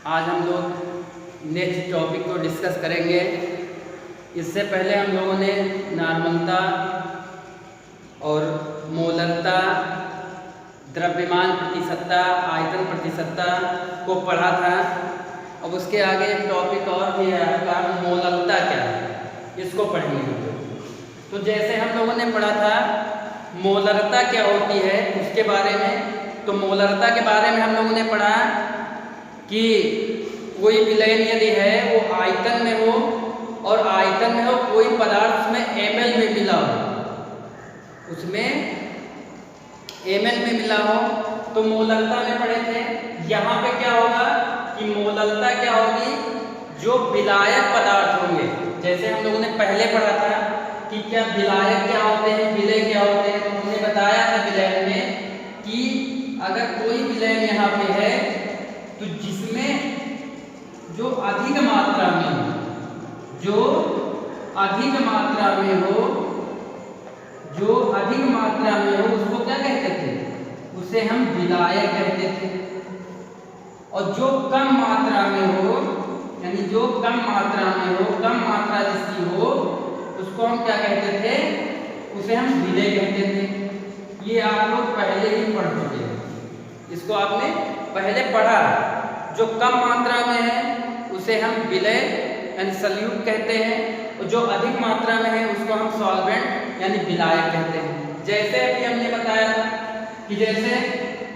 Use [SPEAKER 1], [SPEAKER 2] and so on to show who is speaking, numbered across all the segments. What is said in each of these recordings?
[SPEAKER 1] आज हम लोग नेक्स्ट टॉपिक को डिस्कस करेंगे। इससे पहले हम लोगों ने नॉर्मलता और मोलरता, द्रव्यमान प्रतिशतता, आयतन प्रतिशतता को पढ़ा था। अब उसके आगे एक टॉपिक और भी है आपका मोलरता क्या है, इसको पढ़ेंगे हम लोग। तो जैसे हम लोगों ने पढ़ा था मोलरता क्या होती है उसके बारे में, तो मोलरता के बारे में हम लोगों ने पढ़ा कि कोई विलयन यदि है वो आयतन में हो और आयतन में हो कोई पदार्थ में ml में मिला हो, उसमें ml में मिला हो तो मोलरता में पढ़े थे। यहाँ पे क्या होगा कि मोलरता क्या होगी, जो विलायक पदार्थ होंगे। जैसे हम लोगों ने पहले पढ़ा था कि क्या विलायक क्या होते हैं, विलय क्या होते हैं। तो हमने बताया था विलयन में कि अगर कोई विलयन यहाँ पे है तो जिसमें जो अधिक मात्रा में हो, जो अधिक मात्रा में हो, जो अधिक मात्रा में हो उसको क्या कहते थे, उसे हम विलायक कहते थे। और जो कम मात्रा में हो, यानी जो कम मात्रा में हो, कम मात्रा जिसकी हो, उसको हम क्या कहते थे, उसे हम विलय कहते थे। ये आप लोग पहले ही पढ़ चुके हैं, इसको आपने पहले पढ़ा। जो कम मात्रा में है उसे हम विलय यानी सल्यूट कहते हैं, और जो अधिक मात्रा में है उसको हम सॉल्वेंट यानी विलायक कहते हैं। जैसे अभी हमने बताया था कि जैसे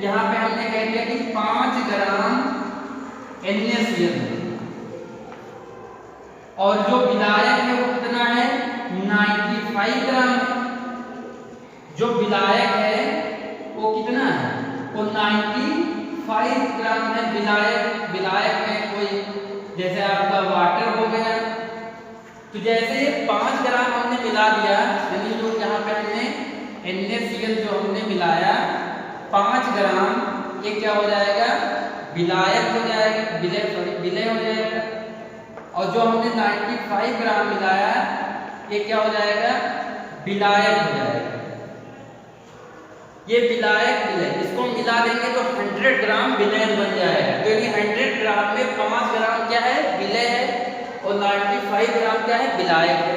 [SPEAKER 1] यहाँ पे हमने कह दिया कि 5 ग्राम NaCl और जो विलायक है वो कितना है, 95 ग्राम। जो विलायक है वो कितना है, वो 95 ग्राम है विलायक। विलायक में कोई जैसे आपका वाटर हो गया, तो जैसे 5 ग्राम हमने मिला दिया, यानी जो यहाँ पे हमने NaCl जो हमने मिलाया 5 ग्राम, ये क्या हो जाएगा, विलायक हो जाएगा, विलय हो जाएगा। और जो हमने 95 ग्राम मिलाया ये क्या हो जाएगा, विलायक हो जाएगा। ये विलायक विलय, इसको मिला देंगे तो 100 ग्राम विलयन बन जाएगा। तो ये 100 ग्राम में 5 ग्राम क्या है, विलय है, और 95 ग्राम क्या है, विलायक है।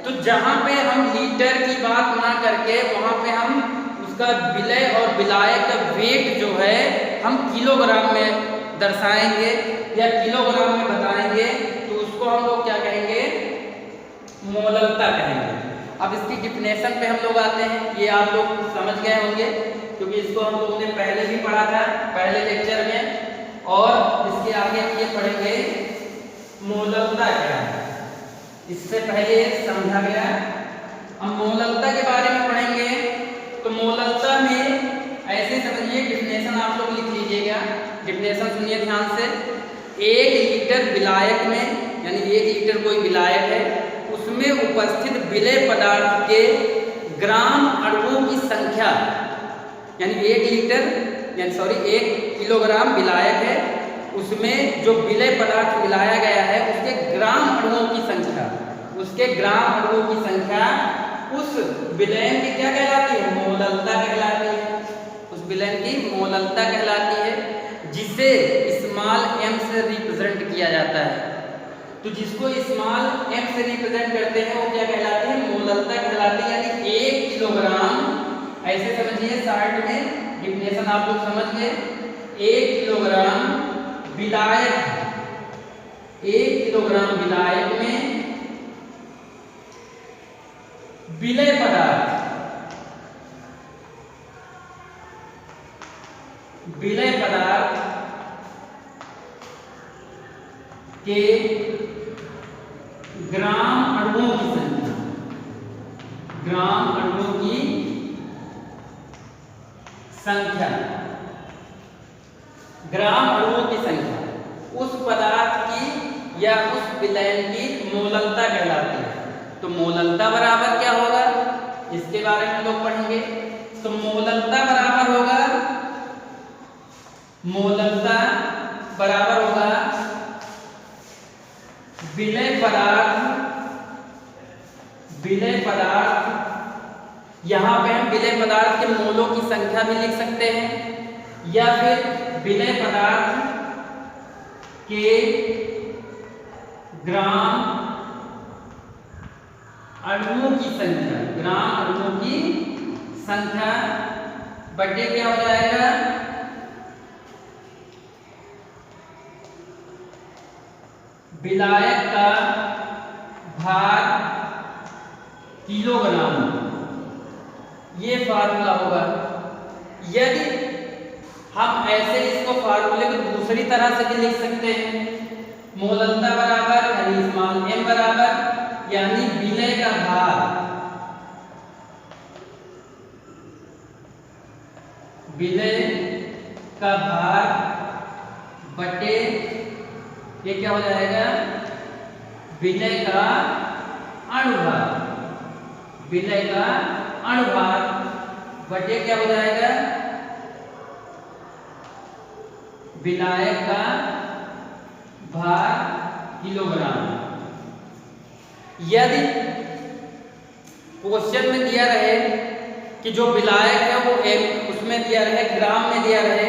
[SPEAKER 1] तो जहाँ पे हम लीटर की बात ना करके वहाँ पे हम उसका विलय और विलायक का वेट जो है हम किलोग्राम में दर्शाएंगे या किलोग्राम में बताएंगे, तो उसको हम लोग क्या कहेंगे, मोलरता कहेंगे। अब इसकी डिफिनेशन पे हम लोग आते हैं, ये आप लोग समझ गए होंगे क्योंकि इसको हम लोगों ने पहले भी पढ़ा था पहले लेक्चर में। और इसके आगे हम ये पढ़ेंगे मोलरता क्या है, इससे पहले समझा गया। हम मोलरता के बारे में पढ़ेंगे तो मोलरता में ऐसे समझिए, डिफिनेशन आप लोग लिख लीजिएगा। डिफिनेशन सुनिए ध्यान से। 1 लीटर विलायक में, यानी 1 लीटर कोई विलायक है, उसमें उपस्थित विलय पदार्थ के ग्राम अणुओं की संख्या, यानी 1 लीटर यानी 1 किलोग्राम विलायक है, उसमें जो विलय पदार्थ मिलाया गया है उसके ग्राम अणुओं की संख्या, उसके ग्राम अणुओं की संख्या उस विलयन की क्या कहलाती है, मोलरता कहलाती है। उस विलयन की मोलरता कहलाती है, जिसे स्मॉल m से रिप्रेजेंट किया जाता है। तो जिसको स्मॉल m से रिप्रेजेंट करते हैं वो क्या कहलाती है, मोलरता कहलाती है। यानी 1 किलोग्राम, ऐसे समझिए शॉर्ट में डिफिनेशन आप लोग समझ गए। 1 किलोग्राम विलायक, 1 किलोग्राम विलायक में विलय पदार्थ, विलय पदार्थ के ग्राम अणुओं की संख्या, ग्राम अणुओं की संख्या, ग्राम अणुओं की संख्या उस पदार्थ की या उस विलयन की मोलरता कहलाती है। तो मोलरता बराबर क्या होगा, इसके बारे में लोग पढ़ेंगे। तो मोलरता बराबर होगा, मोलरता बराबर होगा विलय पदार्थ, विलय पदार्थ, यहाँ पे हम विलय पदार्थ के मोलों की संख्या भी लिख सकते हैं, या फिर विलय पदार्थ के ग्राम अणुओं की संख्या, ग्राम अणुओं की संख्या बटे क्या हो जाएगा, विलायक का भार किलोग्राम। ये फार्मूला होगा। यदि हम ऐसे इसको फार्मूले को दूसरी तरह से भी लिख सकते हैं, मोलंता बराबर यानी स्मॉल m बराबर यानी विलय का भार, विलय का भार बटे ये क्या हो जाएगा, विलय का अणुभार, विलय का अणुभार बटे क्या हो जाएगा, विलायक का भार किलोग्राम। यदि क्वेश्चन में दिया रहे कि जो विलायक है वो उसमें दिया रहे ग्राम में दिया रहे,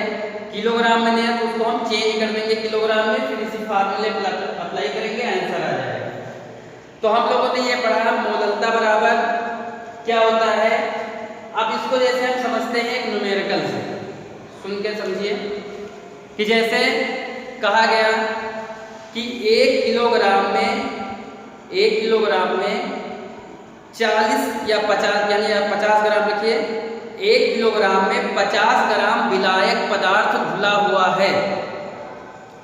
[SPEAKER 1] किलोग्राम में दिया, तो उसको हम चेंज कर देंगे किलोग्राम में, फिर इसी फार्मूले अप्लाई करेंगे, आंसर आ जाएगा। तो हम लोगों ने ये पढ़ा मोलंता बराबर क्या होता है। अब इसको जैसे हम समझते हैं एक न्यूमेरिकल से, सुन के समझिए कि जैसे कहा गया कि 1 किलोग्राम में 40 या 50 यानी 50 ग्राम रखिए, 1 किलोग्राम में 50 ग्राम विलायक पदार्थ घुला हुआ है।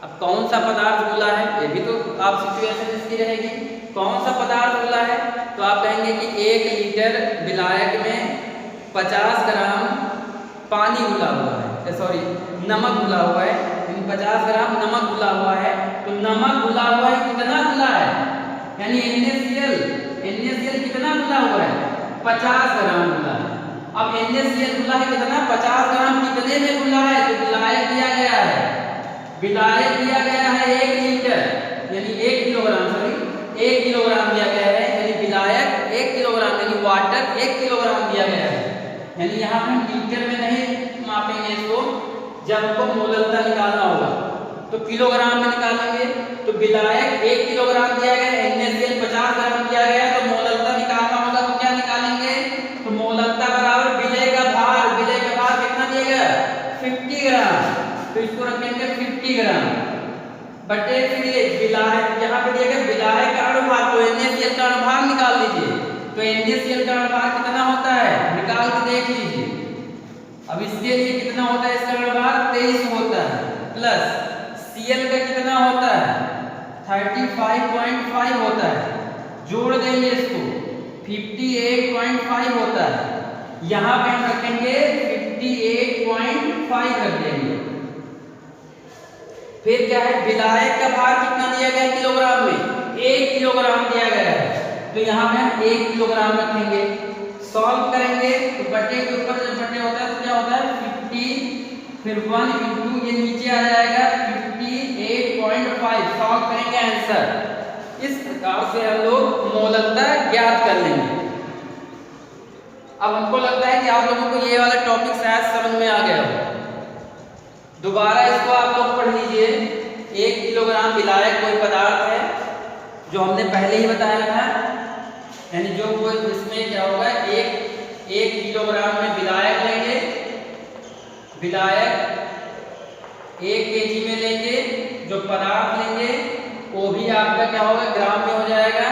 [SPEAKER 1] अब कौन सा पदार्थ घुला है, ये भी तो आप सिचुएशन इसकी रहेगी, कौन सा पदार्थ घुला है, तो आप कहेंगे कि 1 लीटर विलायक में 50 ग्राम पानी घुला हुआ है, सॉरी नमक घुला हुआ है, 50 ग्राम नमक घुला हुआ है। तो नमक घुला हुआ है, कितना घुला है, यानी NaCl कितना घुला हुआ है, 50 ग्राम घुला है। अब NaCl घुला है कितना, 50 ग्राम कितने में घुला है, तो विलायक दिया गया है, विलायक दिया गया है 1 लीटर यानी 1 किलोग्राम, सॉरी 1 किलोग्राम दिया गया है, यानी विलायक 1 किलोग्राम यानी वाटर 1 किलोग्राम दिया गया है। यानी यहाँ हम लीटर में नहीं मापेंगे इसको, जब हमको मोलंता निकालना होगा तो किलोग्राम में निकालेंगे। तो विलायक 1 किलोग्राम दिया गया है, NaCl 50 ग्राम दिया गया है, तो मोलंता निकालना होगा तो क्या निकालेंगे, तो मोलंता बराबर विलय का भार, विलय का भार कितना दिया गया 50 ग्राम, तो इसको रखेंगे 50 ग्राम बटे फिर ये विलायक, यहाँ पे दिया गया विलायक का अणुभार, तो NaCl का अणुभार निकाल लीजिए। तो NaCl का अणुभार कितना होता है, निकाल के देख लीजिए। अब इसके लिए कितना होता है, इसका अणुभार 23 होता है, प्लस Cl का कितना होता है 35.5 होता है, जोड़ देंगे इसको 58.5 होता है, यहाँ पे हम रखेंगे 58.5 रख देंगे। फिर क्या है, विलायक का भार कितना दिया गया है किलोग्राम में, 1 किलोग्राम दिया गया है, तो यहाँ पे हम 1 किलोग्राम रखेंगे। सॉल्व करेंगे तो बटे के ऊपर जब बटे होता है तो क्या होता है 50, फिर 1 इंटू ये नीचे आ जाएगा 58.5, सॉल्व करेंगे आंसर। इस प्रकार से हम लोग मोलंता ज्ञात कर लेंगे। अब हमको लगता है कि आप लोगों को ये वाला टॉपिक शायद समझ में आ गया हो, दोबारा इसको आप लोग पढ़ लीजिए। 1 किलोग्राम विलायक कोई पदार्थ है जो हमने पहले ही बताया था, यानी जो कोई इसमें क्या होगा, 1 किलोग्राम में विलायक लेंगे, विलायक 1 kg में लेंगे, जो पदार्थ लेंगे वो भी आपका क्या होगा ग्राम में हो जाएगा,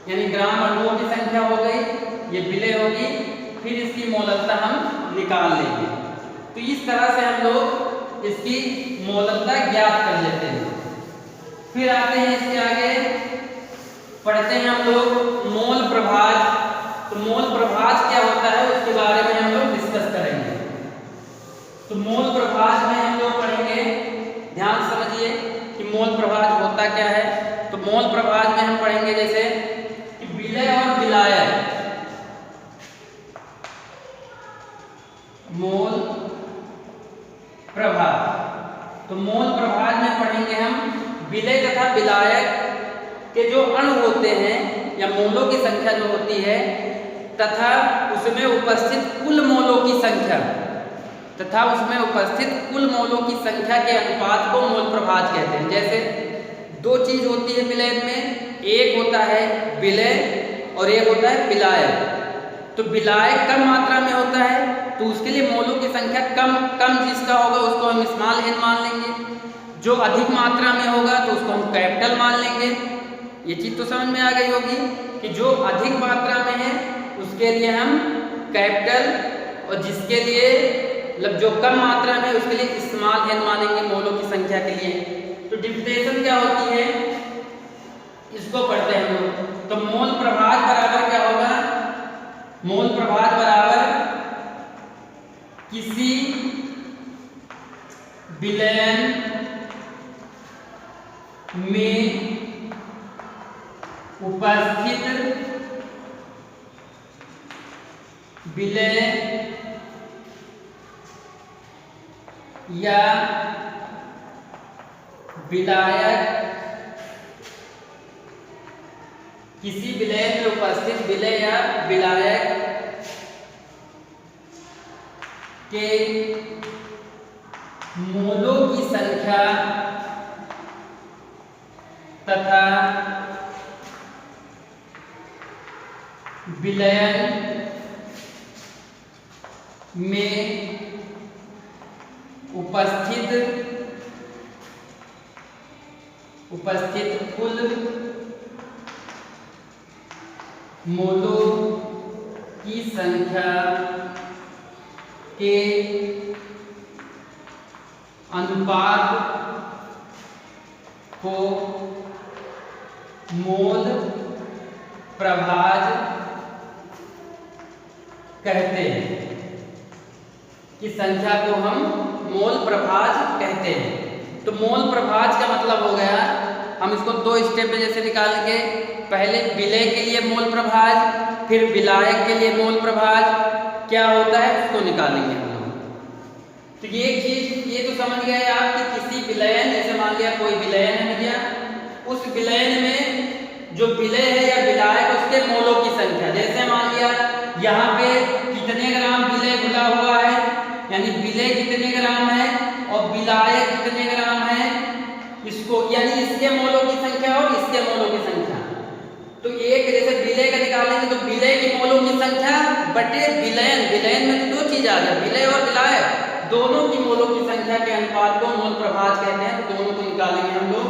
[SPEAKER 1] यानी ग्राम अणुओं की संख्या हो गई, ये विलय होगी, फिर इसकी मोलंता हम निकाल लेंगे। तो इस तरह से हम लोग इसकी मोलंता ज्ञात कर लेते हैं। फिर आते हैं इसके आगे, पढ़ते हैं हम लोग मोल प्रभाज। तो मोल प्रभाज क्या होता है उसके बारे में हम लोग डिस्कस करेंगे। तो मोल प्रभाज में हम लोग पढ़ेंगे, ध्यान समझिए कि मोल प्रभाज होता क्या है। तो मोल प्रभाज में हम पढ़ेंगे जैसे कि विलय और विलायक, मोल प्रभाज। तो मोल प्रभाज में पढ़ेंगे हम विलय तथा विलायक के जो अणु होते हैं या मोलों की संख्या जो होती है तथा उसमें उपस्थित कुल मोलों की संख्या, तथा उसमें उपस्थित कुल मोलों की संख्या के अनुपात को मोल प्रभाज कहते हैं। जैसे दो चीज होती है विलयन में, एक होता है विलय और एक होता है विलायक। तो विलायक कम मात्रा में होता है तो उसके लिए मोलों की संख्या कम जिसका होगा उसको हम स्मॉल n मान लेंगे, जो अधिक मात्रा में होगा तो उसको हम कैपिटल मान लेंगे। ये चीज तो समझ में आ गई होगी कि जो अधिक मात्रा में है उसके लिए हम कैपिटल और जिसके लिए मतलब जो कम मात्रा में उसके लिए स्मॉल n मानेंगे मोलों की संख्या के लिए। तो डिफ्रेंशिएशन क्या होती है इसको पढ़ते हैं हम लोग। तो मोल प्रभाज बराबर क्या होगा, मोल प्रभाज बराबर किसी विलयन में उपस्थित विलय या विलायक, किसी विलय में उपस्थित विलय या विलायक के मोलों की संख्या तथा विलयन में उपस्थित कुल मोलों की संख्या के अनुपात को मोल प्रभाज कहते हैं, कि संख्या को हम मोल प्रभाज कहते हैं। तो मोल प्रभाज का मतलब हो गया, हम इसको दो स्टेप में जैसे निकालेंगे, पहले विलय के लिए मोल प्रभाज, फिर विलायक के लिए मोल प्रभाज क्या होता है उसको निकालेंगे हम लोग। तो ये चीज ये तो समझ गए आप कि किसी विलयन, जैसे मान लिया कोई विलयन है भैया, उस विलयन में जो विलय है या विलायक उसके मोलों की संख्या, जैसे मान लिया यहाँ पे कितने ग्राम विलय घुला हुआ है, यानी विलय कितने ग्राम है और विलायक कितने ग्राम है, इसको यानी इसके मोलों की संख्या और इसके मोलों की संख्या। तो एक जैसे विलय का निकालेंगे तो विलय की मोलों की संख्या बटे विलयन, विलयन में तो दो चीज आ गया, विलय और विलायक, दोनों की मोलों की संख्या के अनुपात को मोल प्रभाज कहते हैं। तो दोनों को निकालेंगे हम लोग,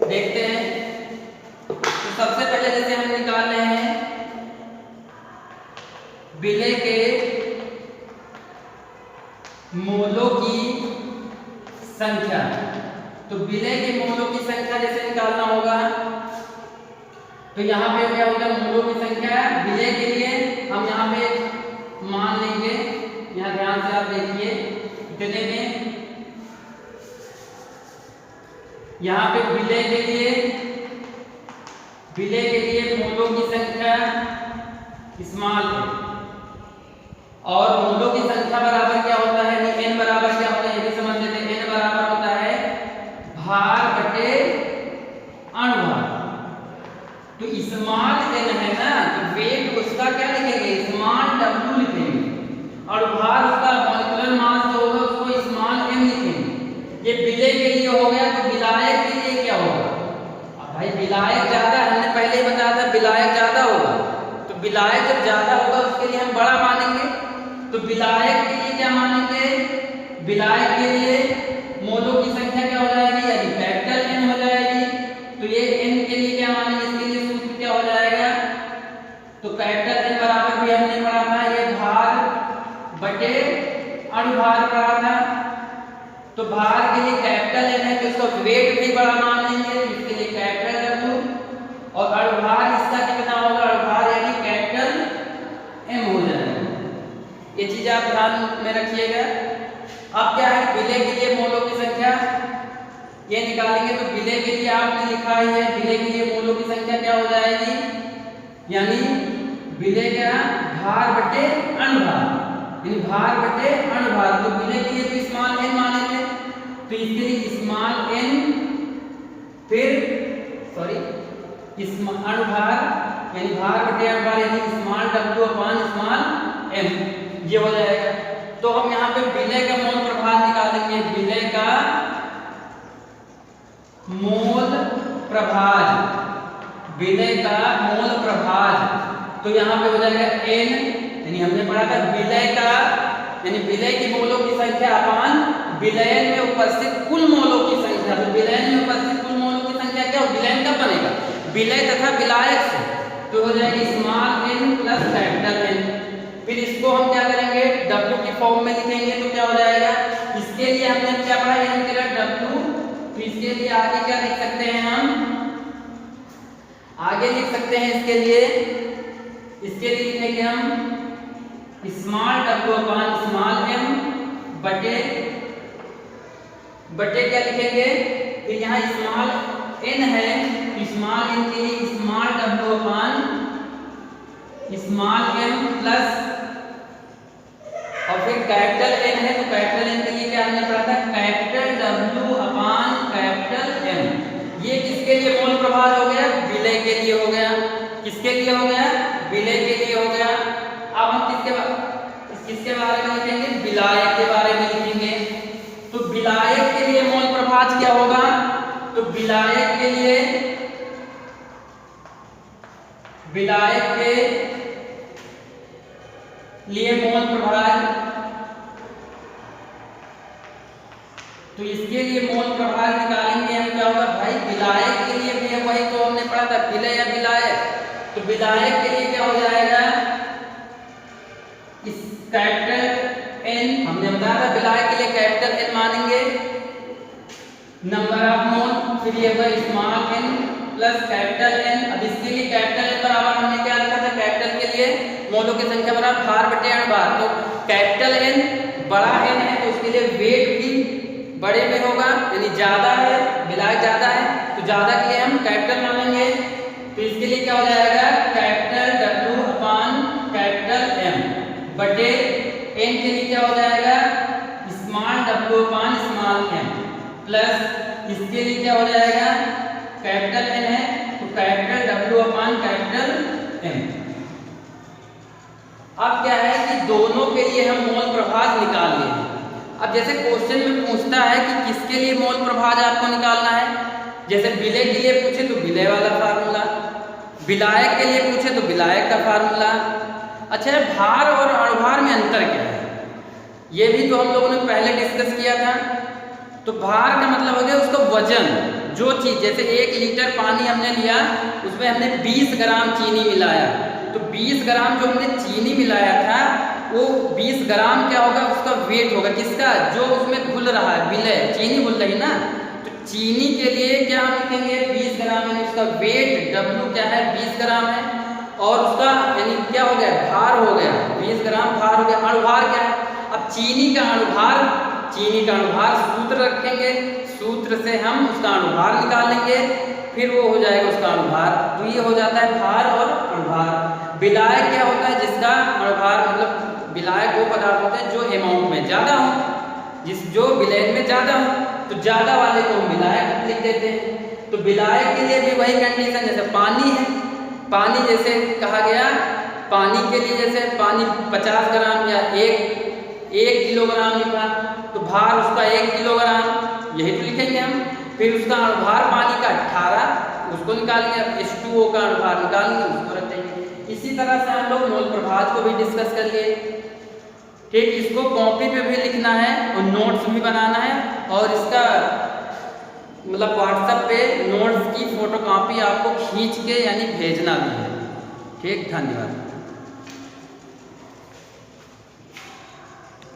[SPEAKER 1] देखते हैं। तो सबसे पहले जैसे हम निकाल रहे हैं विलय के मोलों की संख्या, तो विलय के मोलों की संख्या जैसे निकालना होगा तो यहाँ पे क्या होगा, मोलों की संख्या विलय के लिए हम यहाँ पे मान लेंगे, यहाँ ध्यान से आप देखिए कितने में, यहाँ पे विलय के लिए मोलों की संख्या स्मॉल है और मोलों की संख्या बराबर क्या होता है, नहीं n बराबर क्या होता है ये भी समझ लेते हैं। n बराबर होता है भार बटे अणुभार। तो स्मॉल n है ना, तो वेट उसका क्या लिखेंगे, स्मॉल w लिखेंगे, और भार उसका मॉलिक्यूलर मास जो होगा उसको स्मॉल m लिखेंगे। ये विलय के लिए हो गया। तो विलायक के लिए क्या होगा, अब भाई विलायक ज्यादा, हमने पहले ही बताया था विलायक ज्यादा होगा, तो विलायक जब ज्यादा होगा उसके लिए हम बड़ा मानेंगे। तो विलायक के लिए क्या मानेंगे, विलायक के लिए मोलों की संख्या क्या हो जाएगी, यानी कैपिटल N हो जाएगी। तो ये N के लिए क्या मानेंगे, इसके लिए सूत्र क्या हो जाएगा, तो कैपिटल N बराबर भी हमने पढ़ा था, ये भार बटे अणुभार पढ़ा था। तो भार के लिए कैपिटल N है तो इसका वेट भी बड़ा मान लेंगे, इसके लिए कैपिटल W, और अणुभार इसका कितना होगा, अणुभार यानी कैपिटल M हो जाएगा। ये चीज आप ध्यान में रखिएगा। अब क्या है, विलय के लिए मोलों की संख्या ये निकालेंगे। तो विलय के लिए आपने लिखा है, विलय के लिए मोलों की संख्या क्या हो जाएगी, यानी विलय क्या, भार बटे अणुभार, यानी भार बटे अणुभार। तो विलय के लिए तो स्मॉल n माने थे, तो इसके लिए स्मॉल n, फिर अणुभार यानी भार बटे अणुभार यानी small w upon small m, ये हो जाएगा। तो हम यहाँ पे विलय का मोल प्रभार निकालेंगे, विलय का मोल प्रभार, विलय का मोल प्रभार। तो यहाँ पे हो जाएगा n, यानी हमने पढ़ा था विलय का, यानी विलय की मोलों की संख्या अपान विलयन में उपस्थित कुल मोलों की संख्या। तो विलयन में उपस्थित कुल मोलों की संख्या क्या हो, विलयन कब बनेगा, विलय तथा विलायक से। तो हो जाएगी small n plus capital N। फिर इसको हम क्या करेंगे, W की फॉर्म में लिखेंगे। तो क्या हो जाएगा, इसके लिए हमने क्या पढ़ा, n तेरा W। तो इसके लिए आगे क्या लिख सकते हैं, हम आगे लिख सकते हैं इसके लिए लिखेंगे हम स्मॉल w अपान स्मॉल m बटे क्या लिखेंगे, फिर यहाँ स्मॉल n है तो स्मॉल n के लिए स्मॉल w अपान स्मॉल m प्लस, और फिर कैपिटल N है तो कैपिटल N के लिए क्या हमने पढ़ा था, कैपिटल W अपान कैपिटल M। ये किसके लिए मोल प्रभार हो गया, विलय के लिए हो गया। किसके लिए हो गया, विलय के लिए हो गया। अब हम किसके बारे में लिखेंगे, विलायक के बारे में लिखेंगे। तो विलायक के लिए मोल प्रभार क्या होगा, तो विलायक के लिए मोल प्रभार, तो इसके लिए मोल प्रभार निकालेंगे हम, क्या होगा भाई, विलायक के लिए भी है वही तो हमने पढ़ा था, विलय या विलायक। तो विलायक के लिए क्या हो जाएगा, इस कैपिटल N हमने बताया था, विलायक के लिए कैपिटल N मानेंगे, नंबर ऑफ मोल, फिर ये होगा small n plus capital N। अब इसके लिए कैपिटल N बराबर हमने क्या लिखा था, कैपिटल के लिए मोलों की संख्या बराबर भार बटे अणुभार। तो कैपिटल N बड़ा N है तो उसके लिए वेट भी बड़े में होगा, यानी ज्यादा है, विलायक ज्यादा है तो ज्यादा के लिए हम कैपिटल मानेंगे। तो इसके लिए क्या हो जाएगा, कैपिटल W अपान कैपिटल M बटे N के लिए क्या हो जाएगा, स्मॉल W अपान स्मॉल M प्लस, इसके लिए क्या हो जाएगा, कैपिटल N है तो कैपिटल W अपान कैपिटल M। अब क्या है कि दोनों के लिए हम मोल प्रभार निकाल लिए। अब जैसे क्वेश्चन में पूछता है कि किसके लिए मोल प्रभार आपको निकालना है, जैसे विलय के लिए पूछे तो विलय वाला फार्मूला, विलायक के लिए पूछे तो विलायक का फार्मूला। अच्छा, भार और अणुभार में अंतर क्या है, ये भी तो हम लोगों ने पहले डिस्कस किया था। तो भार का मतलब हो गया उसका वजन, जो चीज, जैसे 1 लीटर पानी हमने लिया उसमें हमने 20 ग्राम चीनी मिलाया, तो 20 ग्राम जो हमने चीनी मिलाया था वो 20 ग्राम क्या होगा, उसका वेट होगा, किसका, जो उसमें घुल रहा है, विलय, चीनी घुल रही ना। तो चीनी के लिए क्या हम लिखेंगे, 20 ग्राम, यानी उसका वेट W क्या है, 20 ग्राम है, और उसका यानी क्या हो गया, भार हो गया 20 ग्राम भार हो गया। अणुभार क्या है, अब चीनी का अणुभार सूत्र रखेंगे, सूत्र से हम उसका अणुभार निकालेंगे, फिर वो हो जाएगा उसका अणुभार। तो ये हो जाता है भार और अणुभार। विलायक क्या होता है, जिसका अणुभार, मतलब विलायक वो पदार्थ होते हैं जो अमाउंट में ज्यादा हो, जो विलयन में ज्यादा हो, तो ज्यादा वाले को हम विलायक लिख देते हैं। तो विलायक के लिए भी वही कंडीशन, जैसे पानी है, पानी जैसे कहा गया, पानी के लिए जैसे पानी 50 ग्राम या 1 किलोग्राम लिखा, तो भार उसका 1 किलोग्राम, यही तो लिखेंगे हम। फिर उसका अणुभार पानी का 18, उसको निकालेंगे, H2O का अणुभार निकालेंगे, उसको रख देंगे। इसी तरह से हम लोग मोल प्रभार को भी डिस्कस कर लिए। ठीक, इसको कॉपी पे भी लिखना है और नोट्स भी बनाना है, और इसका मतलब व्हाट्सएप पे नोट्स की फोटोकॉपी आपको खींच के यानी भेजना भी है। ठीक, धन्यवाद।